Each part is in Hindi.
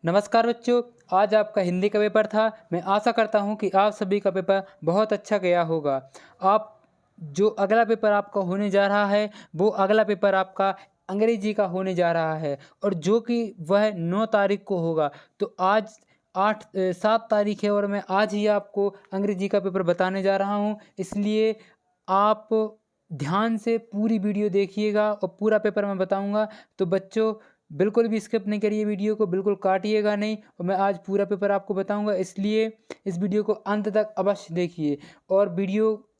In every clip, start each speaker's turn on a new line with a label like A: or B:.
A: नमस्कार बच्चों, आज आपका हिंदी का पेपर था। मैं आशा करता हूँ कि आप सभी का पेपर बहुत अच्छा गया होगा। आप जो अगला पेपर आपका होने जा रहा है, वो अगला पेपर आपका अंग्रेजी का होने जा रहा है और जो कि वह 9 तारीख को होगा। तो आज 7 तारीख है और मैं आज ही आपको अंग्रेजी का पेपर बताने जा रहा हूँ। इसलिए आप ध्यान से पूरी वीडियो देखिएगा और पूरा पेपर मैं बताऊँगा। तो बच्चों बिल्कुल भी स्किप नहीं करिए, वीडियो को बिल्कुल काटिएगा नहीं और मैं आज पूरा पेपर आपको बताऊंगा। इसलिए इस वीडियो को अंत तक अवश्य देखिए और वीडियो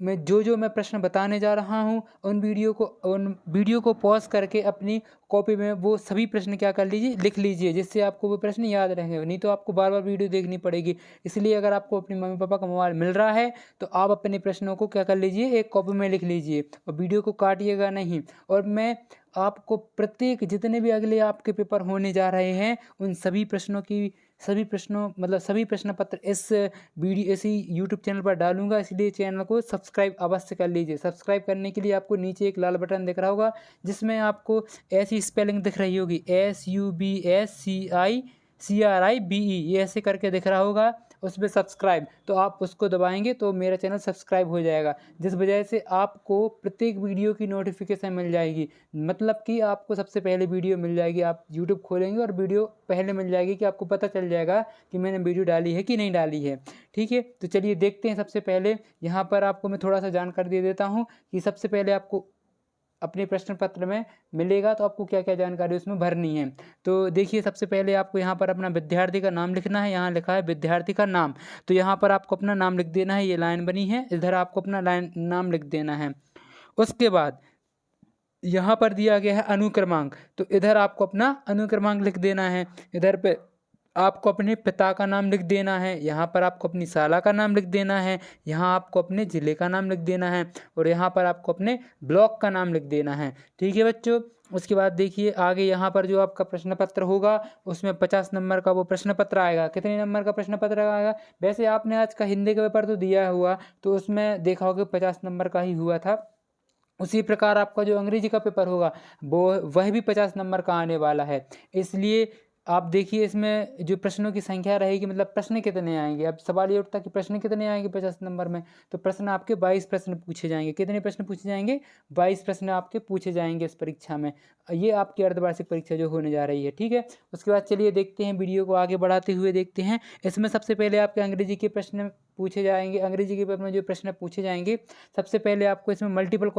A: में जो मैं प्रश्न बताने जा रहा हूं उन वीडियो को पॉज करके अपनी कॉपी में वो सभी प्रश्न क्या कर लीजिए, लिख लीजिए, जिससे आपको वो प्रश्न याद रहेंगे। नहीं तो आपको बार बार वीडियो देखनी पड़ेगी। इसलिए अगर आपको अपनी मम्मी पापा का मोबाइल मिल रहा है तो आप अपने प्रश्नों को क्या कर लीजिए, एक कॉपी में लिख लीजिए और वीडियो को काटिएगा नहीं। और मैं आपको प्रत्येक जितने भी अगले आपके पेपर होने जा रहे हैं उन सभी प्रश्न पत्र इसी यूट्यूब चैनल पर डालूंगा। इसलिए चैनल को सब्सक्राइब अवश्य कर लीजिए। सब्सक्राइब करने के लिए आपको नीचे एक लाल बटन दिख रहा होगा जिसमें आपको ऐसी स्पेलिंग दिख रही होगी, SUBSCICRIBE, ये ऐसे करके दिख रहा होगा उसमें सब्सक्राइब। तो आप उसको दबाएंगे तो मेरा चैनल सब्सक्राइब हो जाएगा, जिस वजह से आपको प्रत्येक वीडियो की नोटिफिकेशन मिल जाएगी। मतलब कि आपको सबसे पहले वीडियो मिल जाएगी। आप यूट्यूब खोलेंगे और वीडियो पहले मिल जाएगी कि आपको पता चल जाएगा कि मैंने वीडियो डाली है कि नहीं डाली है। ठीक है, तो चलिए देखते हैं। सबसे पहले यहाँ पर आपको मैं थोड़ा सा जानकारी दे देता हूँ कि सबसे पहले आपको अपने प्रश्न पत्र में मिलेगा तो आपको क्या क्या जानकारी उसमें भरनी है। तो देखिए, सबसे पहले आपको यहाँ पर अपना विद्यार्थी का नाम लिखना है। यहाँ लिखा है विद्यार्थी का नाम, तो यहाँ पर आपको अपना नाम लिख देना है। ये लाइन बनी है, इधर आपको अपना नाम लिख देना है। उसके बाद यहाँ पर दिया गया है अनुक्रमांक, तो इधर आपको अपना अनुक्रमांक लिख देना है। इधर पे आपको अपने पिता का नाम लिख देना है। यहाँ पर आपको अपनी शाला का नाम लिख देना है। यहाँ आपको अपने ज़िले का नाम लिख देना है और यहाँ पर आपको अपने ब्लॉक का नाम लिख देना है। ठीक है बच्चों, उसके बाद देखिए आगे यहाँ पर जो आपका प्रश्न पत्र होगा उसमें 50 नंबर का वो प्रश्न पत्र आएगा। कितने नंबर का प्रश्न पत्र आएगा? वैसे आपने आज का हिंदी का पेपर तो दिया हुआ, तो उसमें देखा होगा 50 नंबर का ही हुआ था। उसी प्रकार आपका जो अंग्रेजी का पेपर होगा वह भी 50 नंबर का आने वाला है। इसलिए आप देखिए इसमें जो प्रश्नों की संख्या रहेगी, मतलब प्रश्न कितने आएंगे। अब सवाल ये उठता है कि प्रश्न कितने आएंगे 50 नंबर में, तो प्रश्न आपके 22 प्रश्न पूछे जाएंगे। कितने प्रश्न पूछे जाएंगे? 22 प्रश्न आपके पूछे जाएंगे इस परीक्षा में। ये आपकी अर्धवार्षिक परीक्षा जो होने जा रही है। ठीक है, उसके बाद चलिए देखते हैं, वीडियो को आगे बढ़ाते हुए देखते हैं। इसमें सबसे पहले आपके अंग्रेजी के प्रश्न पूछे जाएंगे। अंग्रेजी के पेपर में जो प्रश्न पूछे जाएंगे, सबसे पहले आपको इसमें मल्टीपल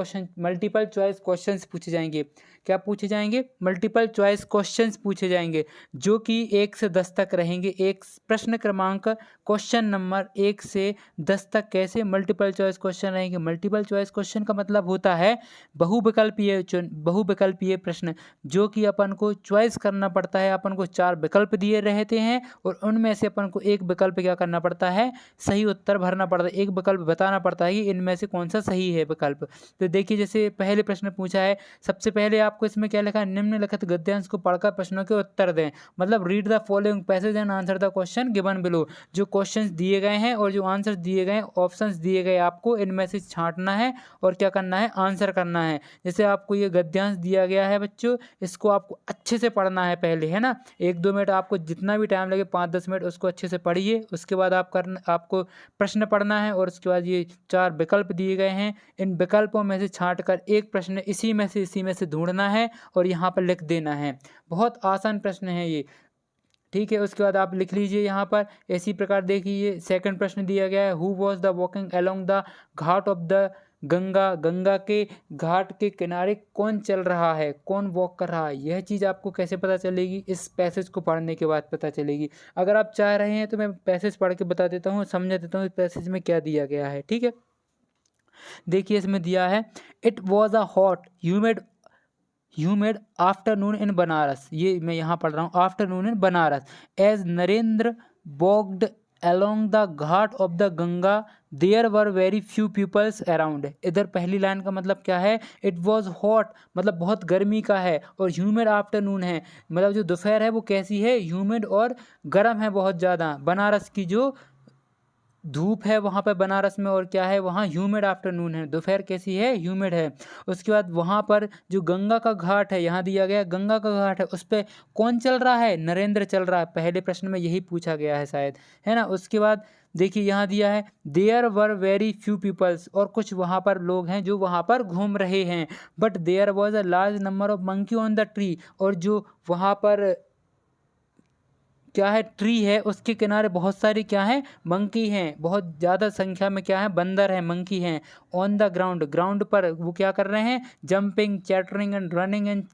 A: चॉइस क्वेश्चंस पूछे जाएंगे। क्या पूछे जाएंगे? मल्टीपल चॉइस क्वेश्चंस पूछे जाएंगे, जो कि 1 से 10 तक रहेंगे। एक प्रश्न क्रमांक क्वेश्चन नंबर 1 से 10 तक कैसे मल्टीपल चॉइस क्वेश्चन रहेंगे। मल्टीपल चॉइस क्वेश्चन का मतलब होता है बहुविकल्पीय प्रश्न, जो कि अपन को चॉइस करना पड़ता है। अपन को 4 विकल्प दिए रहते हैं और उनमें से अपन को एक विकल्प क्या करना पड़ता है, सही उत्तर भरना पड़ता है। एक विकल्प बताना पड़ता है कि इनमें से कौन सा सही है विकल्प। तो देखिए, जैसे पहले प्रश्न पूछा है, सबसे पहले आपको इसमें क्या लिखा है, निम्नलिखित गद्यांश को पढ़कर प्रश्नों के उत्तर दें। मतलब read the following passage and answer the question given below. जो क्वेश्चंस दिए गए हैं और जो आंसर दिए गए, ऑप्शंस दिए गए, आपको इनमें से छांटना है और क्या करना है, आंसर करना है। जैसे आपको ये गद्यांश दिया गया है बच्चों, इसको आपको अच्छे से पढ़ना है पहले, है ना। 1-2 मिनट आपको जितना भी टाइम लगे, 5-10 मिनट उसको अच्छे से पढ़िए। उसके बाद आपको प्रश्न पढ़ना है और उसके बाद ये 4 विकल्प दिए गए हैं, इन विकल्पों में से छांटकर एक प्रश्न इसी में से ढूंढना है और यहाँ पर लिख देना है। बहुत आसान प्रश्न है ये। ठीक है, उसके बाद आप लिख लीजिए यहाँ पर। इसी प्रकार देखिए, सेकंड प्रश्न दिया गया है, who was the walking along the Ghat of the Ganga. Ganga के घाट के किनारे कौन चल रहा है, कौन वॉक कर रहा है। यह चीज़ आपको कैसे पता चलेगी? इस पैसेज को पढ़ने के बाद पता चलेगी। अगर आप चाह रहे हैं तो मैं पैसेज पढ़ के बता देता हूँ, समझा देता हूँ इस पैसेज में क्या दिया गया है। ठीक है, देखिए इसमें दिया है, it was a hot humid afternoon in Banaras. ये मैं यहाँ पढ़ रहा हूँ, afternoon in Banaras, as Narendra walked along the ghat of the Ganga there were very few peoples around. इधर पहली लाइन का मतलब क्या है, इट वॉज हॉट मतलब बहुत गर्मी का है, और ह्यूमिड आफ्टरनून है मतलब जो दोपहर है वो कैसी है, ह्यूमिड और गर्म है बहुत ज़्यादा। बनारस की जो धूप है वहाँ पे बनारस में, और क्या है वहाँ ह्यूमिड आफ्टरनून है, दोपहर कैसी है, ह्यूमिड है। उसके बाद वहाँ पर जो गंगा का घाट है, यहाँ दिया गया गंगा का घाट है, उस पे कौन चल रहा है, नरेंद्र चल रहा है। पहले प्रश्न में यही पूछा गया है शायद, है ना। उसके बाद देखिए यहाँ दिया है there were very few peoples, और कुछ वहाँ पर लोग हैं जो वहाँ पर घूम रहे हैं, but there was a large number of monkey on the tree, और जो वहाँ पर क्या है, ट्री है, उसके किनारे बहुत सारी क्या है, मंकी हैं, बहुत ज़्यादा संख्या में क्या है, बंदर हैं, मंकी हैं। ऑन द ग्राउंड, ग्राउंड पर वो क्या कर रहे हैं, jumping, chattering and running and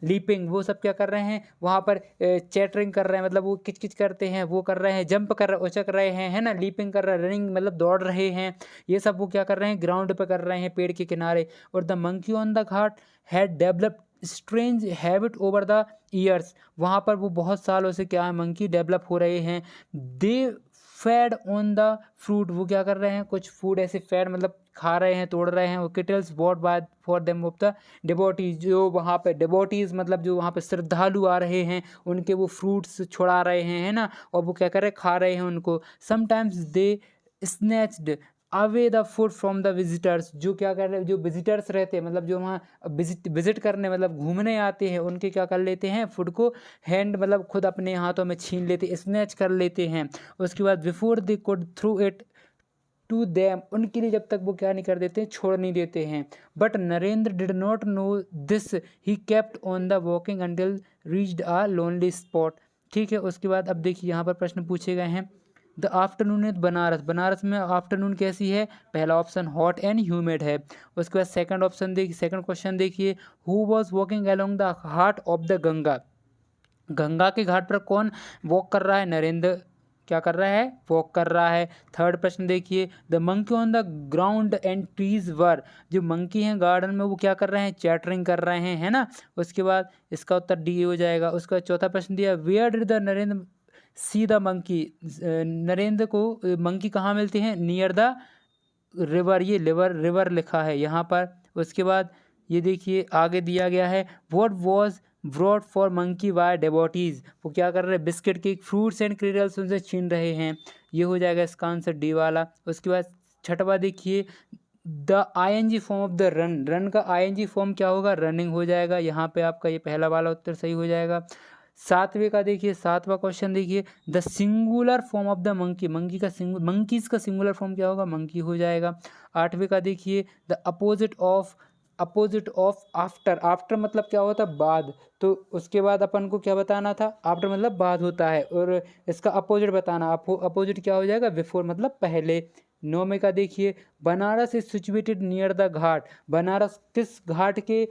A: leaping, वो सब क्या कर रहे हैं वहाँ पर, चैटरिंग कर रहे हैं, मतलब वो किच किच करते हैं, वो कर रहे हैं, जंप कर रहे, उचक रहे हैं, है ना, लीपिंग कर रहे हैं, रनिंग मतलब दौड़ रहे हैं, ये सब वो क्या कर रहे हैं, ग्राउंड पर कर रहे हैं, पेड़ के किनारे। और the monkey on the Ghat had developed strange habit over the years, वहाँ पर वो बहुत सालों से क्या है, मंकी डेवलप हो रहे हैं। दे फेड ऑन द फ्रूट, वो क्या कर रहे हैं, कुछ फूड ऐसे फेड मतलब खा रहे हैं, तोड़ रहे हैं। वो kettles bought by for them of the devotees, जो वहाँ पे डिवोटीज मतलब जो वहाँ पे श्रद्धालु आ रहे हैं, उनके वो फ्रूट्स छुड़ा रहे हैं, है ना, और वो क्या कर रहे हैं, खा रहे हैं उनको। Sometimes they snatched away the food from the visitors, जो क्या कर रहे हैं, जो विजिटर्स रहते हैं, मतलब जो वहाँ विजिट करने मतलब घूमने आते हैं, उनके क्या कर लेते हैं, फूड को हैंड मतलब खुद अपने हाथों में छीन लेते, स्नैच कर लेते हैं। उसके बाद before they could through it to them, उनके लिए जब तक वो क्या नहीं कर देते हैं, छोड़ नहीं देते हैं। But Narendra did not know this, he kept on the walking until reached a lonely spot. ठीक है, उसके बाद अब देखिए यहाँ पर प्रश्न पूछे गए हैं। The afternoon in Banaras, Banaras में आफ्टरनून कैसी है, पहला ऑप्शन हॉट एंड ह्यूमिड है। उसके बाद सेकंड ऑप्शन देखिए, सेकंड क्वेश्चन देखिए, who was walking along the heart of the Ganga, Ganga के घाट पर कौन वॉक कर रहा है, नरेंद्र क्या कर रहा है, वॉक कर रहा है। थर्ड प्रश्न देखिए, the monkey on the ground and trees were, जो मंकी हैं गार्डन में वो क्या कर रहे हैं, चैटरिंग कर रहे हैं, है ना। उसके बाद इसका उत्तर डी हो जाएगा। उसका चौथा प्रश्न दिया, where did the Narendra see the monkey, Narendra को मंकी कहाँ मिलते हैं, नियर द रिवर, ये रिवर लिखा है यहाँ पर। उसके बाद ये देखिए आगे दिया गया है, what was brought for monkey by devotees, वो क्या कर रहे हैं, बिस्किट के फ्रूट्स एंड क्रीडल्स उनसे छीन रहे हैं, ये हो जाएगा इसका आंसर डी वाला। उसके बाद छठवा देखिए, the ING form of the run, run का आईएनजी फॉर्म क्या होगा, रनिंग हो जाएगा, यहाँ पे आपका ये पहला वाला उत्तर सही हो जाएगा। सातवें का देखिए, सातवां क्वेश्चन देखिए, the singular form of the monkey, monkey का मंकीज का सिंगुलर फॉर्म क्या होगा, मंकी हो जाएगा। आठवें का देखिए, the opposite of after, after मतलब क्या होता है, बाद, तो उसके बाद अपन को क्या बताना था, आफ्टर मतलब बाद होता है, और इसका अपोजिट बताना, अपोजिट क्या हो जाएगा, बिफोर मतलब पहले। नौवें का देखिए, Banaras is situated near the ghat, Banaras किस घाट के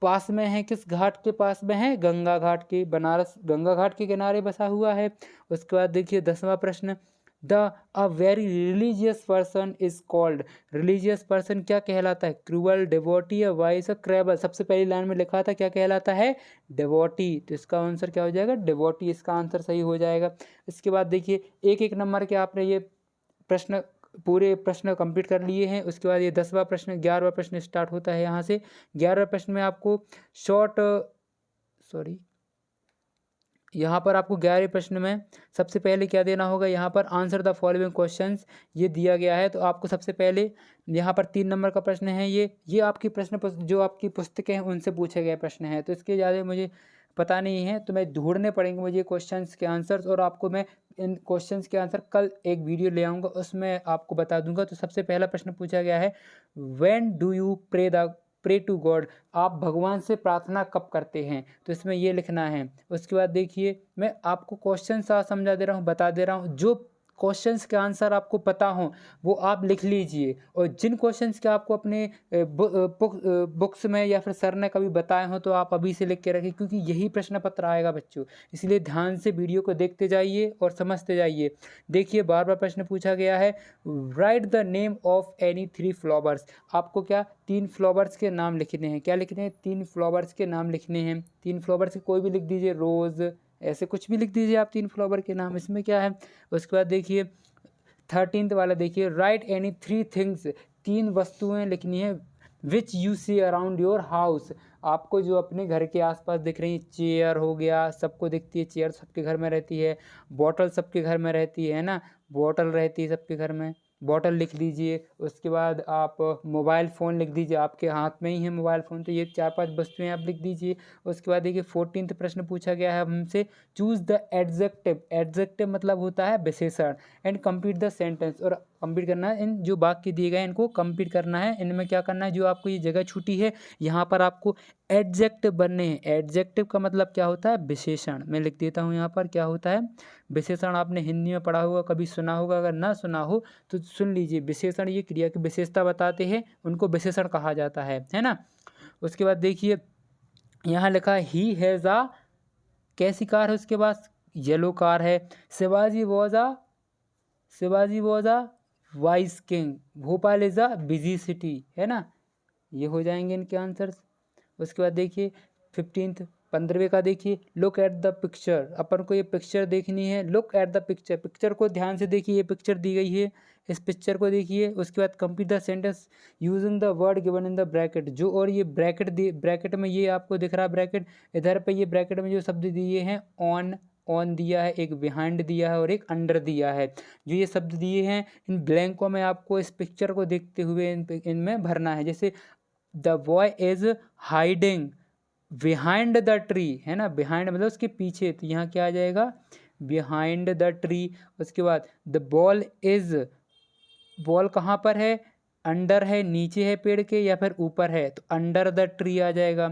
A: पास में है, किस घाट के पास में है, गंगा घाट के, बनारस गंगा घाट के किनारे बसा हुआ है। उसके बाद देखिए 10वां प्रश्न, the a very religious person is called, religious person क्या कहलाता है, क्रूअल, डिवोटी या वाइस, क्रेबल, सबसे पहली लाइन में लिखा था क्या कहलाता है, डिवोटी, तो इसका आंसर क्या हो जाएगा, डिवोटी, इसका आंसर सही हो जाएगा। इसके बाद देखिए एक एक नंबर के आपने ये प्रश्न, पूरे प्रश्न कंप्लीट कर लिए हैं। उसके बाद ये 10वां प्रश्न, 11वां प्रश्न स्टार्ट होता है यहाँ से। 11वें प्रश्न में आपको शॉर्ट, सॉरी, यहाँ पर आपको 11वें प्रश्न में सबसे पहले क्या देना होगा, यहाँ पर आंसर द फॉलोइंग क्वेश्चंस, ये दिया गया है। तो आपको सबसे पहले यहाँ पर 3 नंबर का प्रश्न है, ये आपकी जो आपकी पुस्तकें हैं उनसे पूछे गए प्रश्न हैं, तो इसके ज़्यादा मुझे पता नहीं है, तो मैं ढूंढने पड़ेंगे मुझे क्वेश्चंस के आंसर्स, और आपको मैं इन क्वेश्चंस के आंसर कल एक वीडियो ले आऊँगा, उसमें आपको बता दूंगा। तो सबसे पहला प्रश्न पूछा गया है, when do you pray to God, आप भगवान से प्रार्थना कब करते हैं, तो इसमें ये लिखना है। उसके बाद देखिए मैं आपको क्वेश्चन सा समझा दे रहा हूँ, बता दे रहा हूँ, जो क्वेश्चंस के आंसर आपको पता हो वो आप लिख लीजिए, और जिन क्वेश्चंस के आपको अपने बुक्स में या फिर सर ने कभी बताए हो तो आप अभी से लिख के रखें, क्योंकि यही प्रश्न पत्र आएगा बच्चों, इसलिए ध्यान से वीडियो को देखते जाइए और समझते जाइए। देखिए बार बार प्रश्न पूछा गया है, right the name of any 3 flowers, आपको क्या 3 फ्लावर्स के नाम लिखने हैं, क्या लिखने हैं, 3 फ्लावर्स के नाम लिखने हैं। 3 फ्लावर्स के कोई भी लिख दीजिए, रोज़, ऐसे कुछ भी लिख दीजिए आप 3 फ्लावर के नाम, इसमें क्या है। उसके बाद देखिए 13th वाला देखिए, राइट एनी 3 थिंग्स, 3 वस्तुएं लिखनी है, which you see around your house, आपको जो अपने घर के आसपास दिख रही, चेयर हो गया, सबको दिखती है, चेयर सबके घर में रहती है, बॉटल सबके घर में रहती है ना, बॉटल रहती है सबके घर में, बॉटल लिख लीजिए। उसके बाद आप मोबाइल फ़ोन लिख दीजिए, आपके हाथ में ही है मोबाइल फ़ोन, तो ये 4-5 वस्तुएं आप लिख दीजिए। उसके बाद देखिए 14th प्रश्न पूछा गया है हमसे, चूज़ द एडजेक्टिव। एडजेक्टिव मतलब होता है विशेषण, एंड कंप्लीट द सेंटेंस, और कंप्लीट करना है। इन जो वाक्य दिए गए हैं इनको कंप्लीट करना है। इनमें क्या करना है, जो आपको ये जगह छूटी है यहाँ पर आपको एडजेक्टिव बनने हैं। एडजेक्टिव का मतलब क्या होता है, विशेषण। मैं लिख देता हूँ यहाँ पर क्या होता है, विशेषण। आपने हिंदी में पढ़ा होगा, कभी सुना होगा, अगर ना सुना हो तो सुन लीजिए। विशेषण ये क्रिया की विशेषता बताते हैं, उनको विशेषण कहा जाता है ना। उसके बाद देखिए यहाँ लिखा है ही हैज़ अ, कैसी कार है उसके पास, येलो कार है। Shivaji was a vice king. Bhopal is a busy city, है ना। ये हो जाएंगे इनके आंसर्स। उसके बाद देखिए 15वें का देखिए, लुक एट द पिक्चर। अपन को ये पिक्चर देखनी है, look at the picture. Picture को ध्यान से देखिए, ये पिक्चर दी गई है, इस पिक्चर को देखिए। उसके बाद complete the sentence using the word given in the bracket. जो और ये ब्रैकेट में ये आपको दिख रहा है ब्रैकेट, इधर पे ये ब्रैकेट में जो शब्द दिए हैं, ऑन दिया है, एक बिहाइंड दिया है और एक अंडर दिया है। जो ये शब्द दिए हैं इन ब्लैंकों में आपको इस पिक्चर को देखते हुए इनमें भरना है। जैसे the boy is hiding behind the tree, है ना। बिहाइंड मतलब उसके पीछे, तो यहाँ क्या आ जाएगा, बिहाइंड द ट्री। उसके बाद द बॉल इज, बॉल कहाँ पर है, अंडर है, नीचे है पेड़ के या फिर ऊपर है, तो अंडर द ट्री आ जाएगा।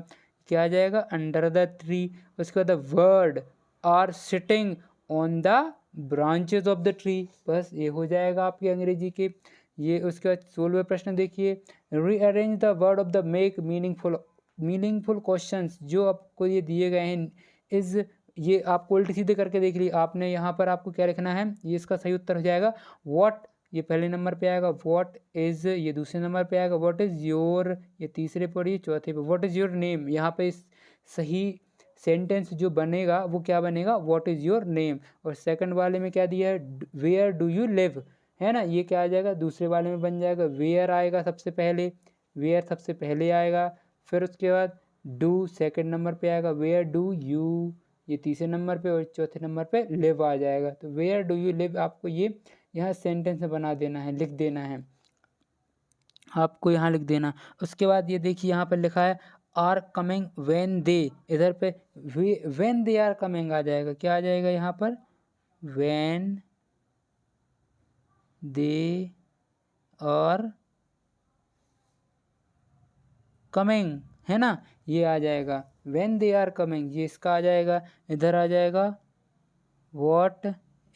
A: क्या आ जाएगा, अंडर द ट्री। उसके बाद the bird are sitting on the branches of the tree. बस ये हो जाएगा आपके अंग्रेजी के ये। उसके बाद 16वें प्रश्न देखिए, rearrange the word of the make meaningful questions. जो आपको ये दिए गए हैं इज, ये आपको उल्टे सीधे करके देख लीजिए। आपने यहाँ पर आपको क्या लिखना है, ये इसका सही उत्तर हो जाएगा व्हाट, ये पहले नंबर पे आएगा। व्हाट इज़ ये दूसरे नंबर पे आएगा। व्हाट इज़ योर ये तीसरे पर, ये चौथे पे। व्हाट इज़ योर नेम, यहाँ पे सही सेंटेंस जो बनेगा वो क्या बनेगा, व्हाट इज़ योर नेम। और सेकंड वाले में क्या दिया है, वेयर डू यू लिव, है ना। ये क्या आ जाएगा, दूसरे वाले में बन जाएगा, वेयर आएगा सबसे पहले, वेयर सबसे पहले आएगा। फिर उसके बाद डू सेकंड नंबर पे आएगा, वेयर डू यू ये तीसरे नंबर पे, और चौथे नंबर पे लिव आ जाएगा। तो वेयर डू यू लिव आपको ये यहाँ सेंटेंस में बना देना है, लिख देना है आपको, यहाँ लिख देना। उसके बाद ये देखिए यहाँ पर लिखा है आर कमिंग व्हेन दे, इधर पे व्हेन दे आर कमिंग आ जाएगा। क्या आ जाएगा यहाँ पर, व्हेन दे आर कमिंग, है ना। ये आ जाएगा व्हेन दे आर कमिंग, ये इसका आ जाएगा। इधर आ जाएगा व्हाट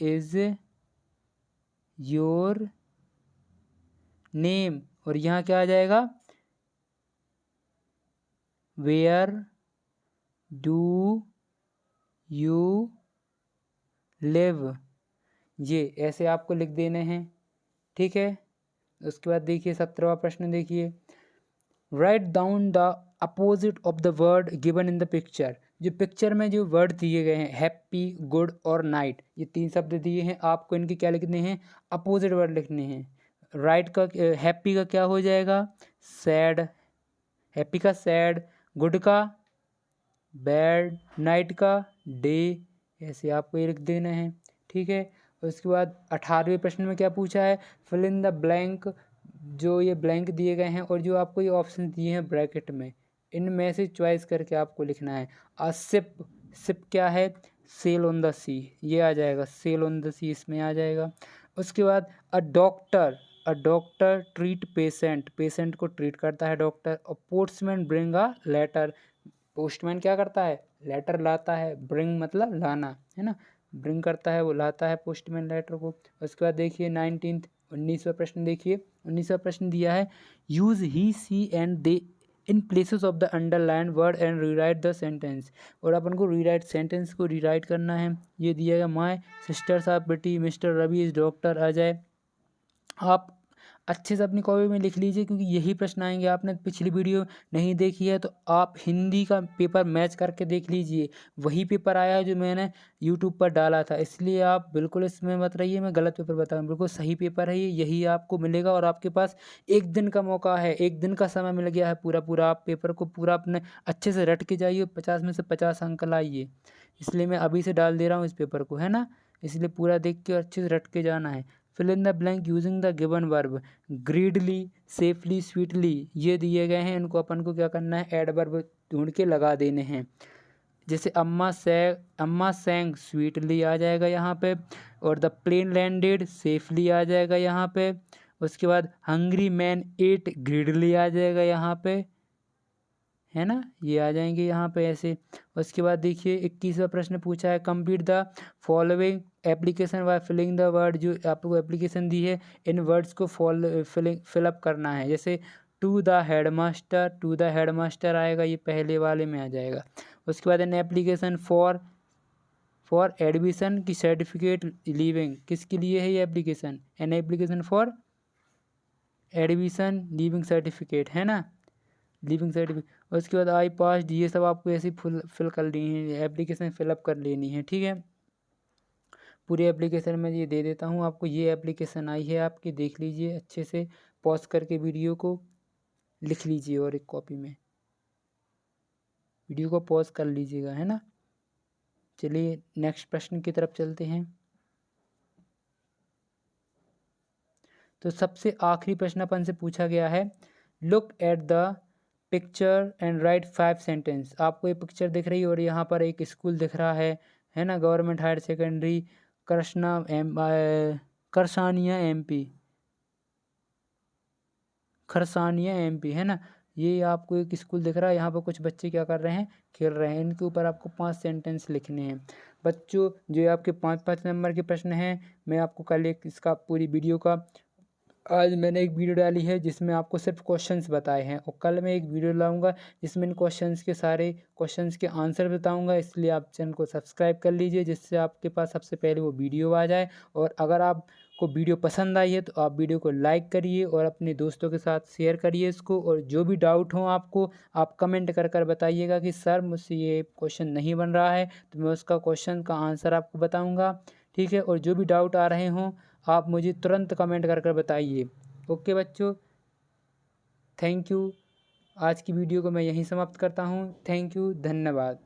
A: इज योर नेम, और यहाँ क्या आ जाएगा, वेयर डू यू लिव। ये ऐसे आपको लिख देने हैं, ठीक है। उसके बाद देखिए 17वां प्रश्न देखिए, write down the opposite of the word given in the picture. जो पिक्चर में जो वर्ड दिए गए हैं, हैप्पी, गुड और नाइट, ये 3 शब्द दिए हैं, आपको इनके क्या लिखने हैं, अपोजिट वर्ड लिखने हैं। राइट का, हैप्पी का क्या हो जाएगा, सैड, हैप्पी का सैड, गुड का बैड, नाइट का डे, ऐसे आपको ये लिख देना है, ठीक है। उसके बाद 18वें प्रश्न में क्या पूछा है, फिल इन द ब्लैंक। जो ये ब्लैंक दिए गए हैं और जो आपको ये ऑप्शन दिए हैं ब्रैकेट में, इनमें से चॉइस करके आपको लिखना है। शिप, शिप क्या है, सेल ऑन द सी, ये आ जाएगा, सेल ऑन द सी इसमें आ जाएगा। उसके बाद a doctor treat patient, patient को ट्रीट करता है डॉक्टर। और postman bring a letter, postman क्या करता है, लेटर लाता है। ब्रिंग मतलब लाना, है ना, ब्रिंग करता है वो, लाता है पोस्टमैन लेटर को। उसके बाद देखिए 19वां प्रश्न देखिए, 19वां प्रश्न दिया है, use he she and they in places of the underline word and rewrite the sentence. और अपन को रीराइट सेंटेंस को रीराइट करना है। ये दिया गया, my sisters are pretty, mister Ravi is doctor Ajay. आप अच्छे से अपनी कॉपी में लिख लीजिए, क्योंकि यही प्रश्न आएंगे। आपने पिछली वीडियो नहीं देखी है तो आप हिंदी का पेपर मैच करके देख लीजिए, वही पेपर आया है जो मैंने यूट्यूब पर डाला था। इसलिए आप बिल्कुल इसमें मत रहिए मैं गलत पेपर बताऊँ, बिल्कुल सही पेपर है ये, यही आपको मिलेगा। और आपके पास 1 दिन का मौका है, 1 दिन का समय मिल गया है पूरा। आप पेपर को पूरा अपने अच्छे से रट के जाइए, 50 में से 50 अंक लाइए। इसलिए मैं अभी से डाल दे रहा हूँ इस पेपर को, है ना। इसलिए पूरा देख के अच्छे से रट के जाना है। Fill in the blank using the given verb, greedily, safely, sweetly ये दिए गए हैं, इनको अपन को क्या करना है, एडवर्ब ढूंढ के लगा देने हैं। जैसे अम्मा सैंग स्वीटली आ जाएगा यहाँ पे, और द प्लेन लैंडेड सेफली आ जाएगा यहाँ पे। उसके बाद हंग्री मैन एट ग्रीडली आ जाएगा यहाँ पे, है ना, ये आ जाएंगे यहाँ पे ऐसे। उसके बाद देखिए 21वां प्रश्न पूछा है, complete the following application by filling the word. जो आपको एप्लीकेशन दी है, इन वर्ड्स को फिलअप करना है। जैसे टू द हेडमास्टर आएगा, ये पहले वाले में आ जाएगा। उसके बाद एन एप्लीकेशन फॉर एडमिशन की सर्टिफिकेट लीविंग, किसके लिए है ये application, an application for admission leaving certificate, है ना, लीविंग सर्टिफिकेट। उसके बाद आई पास, ये सब आपको ऐसे फिल कर लेनी है, एप्लीकेशन फिलअप कर लेनी है, ठीक है। पूरी एप्लीकेशन में ये दे देता हूँ आपको। ये एप्लीकेशन आई है आपकी, देख लीजिए अच्छे से, पॉज करके वीडियो को लिख लीजिए और एक कॉपी में वीडियो को पॉज कर लीजिएगा, है ना। चलिए नेक्स्ट प्रश्न की तरफ चलते हैं। तो सबसे आखिरी प्रश्न अपन से पूछा गया है, look at the picture and right 5 sentence. आपको ये पिक्चर दिख रही है और यहाँ पर एक स्कूल दिख रहा है ना, गवर्नमेंट हायर सेकेंडरी खरसानिया एमपी, है ना। ये आपको एक स्कूल दिख रहा है, यहाँ पर कुछ बच्चे क्या कर रहे हैं, खेल रहे हैं। इनके ऊपर आपको 5 सेंटेंस लिखने हैं। बच्चों जो आपके 5-5 नंबर के प्रश्न हैं, मैं आपको कल एक इसका पूरी वीडियो का, आज मैंने एक वीडियो डाली है जिसमें आपको सिर्फ क्वेश्चंस बताए हैं, और कल मैं एक वीडियो लाऊंगा जिसमें इन क्वेश्चंस के सारे क्वेश्चंस के आंसर बताऊंगा। इसलिए आप चैनल को सब्सक्राइब कर लीजिए, जिससे आपके पास सबसे पहले वो वीडियो आ जाए। और अगर आपको वीडियो पसंद आई है तो आप वीडियो को लाइक करिए और अपने दोस्तों के साथ शेयर करिए इसको। और जो भी डाउट हो आपको, आप कमेंट कर बताइएगा कि सर मुझसे ये क्वेश्चन नहीं बन रहा है, तो मैं उसका क्वेश्चन का आंसर आपको बताऊँगा, ठीक है। और जो भी डाउट आ रहे हों आप मुझे तुरंत कमेंट कर बताइए। ओके बच्चों, थैंक यू। आज की वीडियो को मैं यहीं समाप्त करता हूँ। थैंक यू, धन्यवाद।